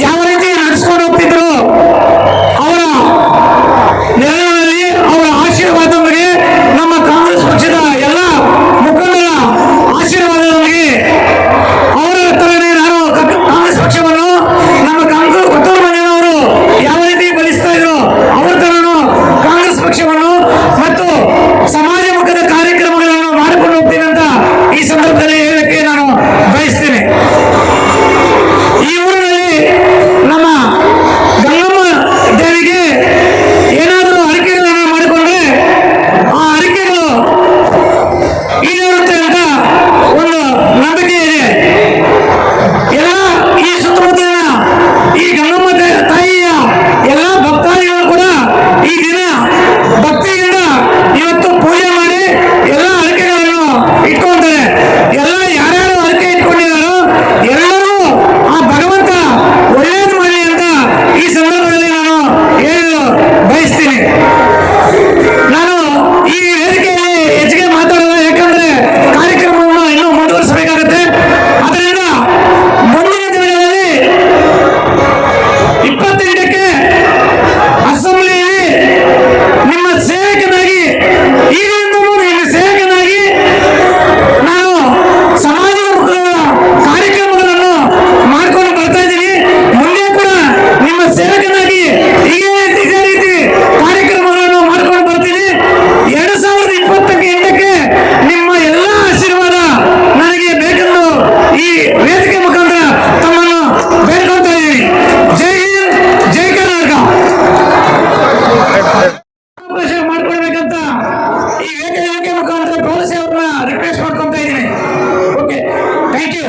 ಯಾವ ರೀತಿ ನಡೆಸ್ಕೊಂಡು ಹೋಗ್ತಿದ್ರು ಅವರ ನೆರಳಿನಲ್ಲಿ ಅವರ ಆಶೀರ್ವಾದದೊಂದಿಗೆ ನಮ್ಮ ಕಾಂಗ್ರೆಸ್ ಪಕ್ಷದ ಎಲ್ಲ ಮುಖಂಡರ ಆಶೀರ್ವಾದದೊಂದಿಗೆ ಅವರ ತರನೇ ನಾನು ಕಾಂಗ್ರೆಸ್ ಪಕ್ಷವನ್ನು ನಮ್ಮ ಕೊತ್ತೂರು ಮಂಜಣ್ಣವರು ಯಾವ ರೀತಿ ಬಲಿಸ್ತಾ ಇದ್ರು ಅವರ ತರನು ಕಾಂಗ್ರೆಸ್ ಪಕ್ಷವನ್ನು ಮತ್ತು ಸಮಾಜ ಮುಖದ ಕಾರ್ಯಕ್ರಮಗಳನ್ನು ಮಾಡಿಕೊಂಡು ಹೋಗ್ತೀನಿ ಅಂತ ಈ ಸಂದರ್ಭದಲ್ಲಿ ಹೇಳಕ್ಕೆ ನಾನು ಬಯಸ್ತೇನೆ. ಈ ಊರಿನಲ್ಲಿ ನಮ್ಮ ಗಂಗಮ್ಮ ದೇವಿಗೆ ಏನಾದರೂ ಅರಿಕೆಗಳನ್ನು ಮಾಡಿಕೊಂಡ್ರೆ ಆ ಅರಿಕೆಗಳು ಈಡೇರುತ್ತೆ ಅಂತ ಒಂದು ನಂಬಿಕೆ ಇದೆ. ಎಲ್ಲ ಈ ಸುತ್ತಮುತ್ತಲಿನ ಈ ಗಂಗಮ್ಮ ತಾಯಿಯ ಎಲ್ಲ ಭಕ್ತಾದಿಗಳು ಕೂಡ ಈ ದಿನ ಭಕ್ತಿಯಿಂದ ಇವತ್ತು ಪೂಜೆ ಮಾಡಿ ಎಲ್ಲ ಅರಿಕೆಗಳನ್ನು ಇಟ್ಕೊಂತಾರೆ. ಎಲ್ಲ ಯಾರ್ಯಾರು ಅರಿಕೆ ಇಟ್ಕೊಂಡಿದ್ದಾರೋ ಎಲ್ಲರೂ ಆ ಭಗವಂತ ಒಳ್ಳೇದು ಮಾಡಲಿ ಅಂತ ಈ ಸಂದರ್ಭದಲ್ಲಿ ನಾನು ಹೇಳಲು ಬಯಸ್ತೀನಿ. ನಾನು ಈ ವೇದಿಕೆಯಲ್ಲಿ ಹೆಚ್ಚಿಗೆ ಮಾತಾಡೋದು ಯಾಕಂದ್ರೆ ಕಾರ್ಯಕ್ರಮವನ್ನು ಇನ್ನೂ ಮುಂದುವರಿಸಬೇಕಾಗುತ್ತೆ. ಅದರಿಂದ ಮುಂದಿನ ದಿನಗಳಲ್ಲಿ 28ಕ್ಕೆ ಅಸೆಂಬ್ಲಿಯಲ್ಲಿ ನಿಮ್ಮ ಸೇವಕನಾಗಿ ಈಗಿನಿಂದಲೂ ನಿಮ್ಮ ಸೇವಕನಾಗಿ ನಾನು ಸಮಾಜ ಮುಖದ ಕಾರ್ಯಕ್ರಮಗಳನ್ನು ಮಾಡ್ಕೊಂಡು ಬರ್ತಾ ಇದ್ದೀನಿ. ಮುಂದೆ ಕೂಡ ನಿಮ್ಮ ಸೇವಕನಾಗಿ ಇದೇ ರೀತಿ ಕಾರ್ಯಕ್ರಮಗಳನ್ನು ಮಾಡ್ಕೊಂಡು ಬರ್ತೀನಿ. 2028ಕ್ಕೆ ನಿಮ್ಮ ಎಲ್ಲ ಆಶೀರ್ವಾದ ನನಗೆ ಬೇಕೆಂದು ಈ ವೇದಿಕೆ ಮುಖಾಂತರ ತಮ್ಮನ್ನು ಬೇಡ್ಕೊಳ್ತಾ ಇದ್ದೀನಿ. ಜೈ ಹಿಂದ್, ಜೈ ಕರ್ನಾಟಕ. ಅವಕಾಶ ಮಾಡ್ಕೊಳ್ಬೇಕಂತ ಈ ವೇದಿಕೆ ಮುಖಾಂತರ ಪೊಲೀಸ್ ಅವ್ರನ್ನ ರಿಕ್ವೆಸ್ಟ್ ಮಾಡ್ಕೊತಾ ಇದ್ದೀನಿ. Okay, thank you.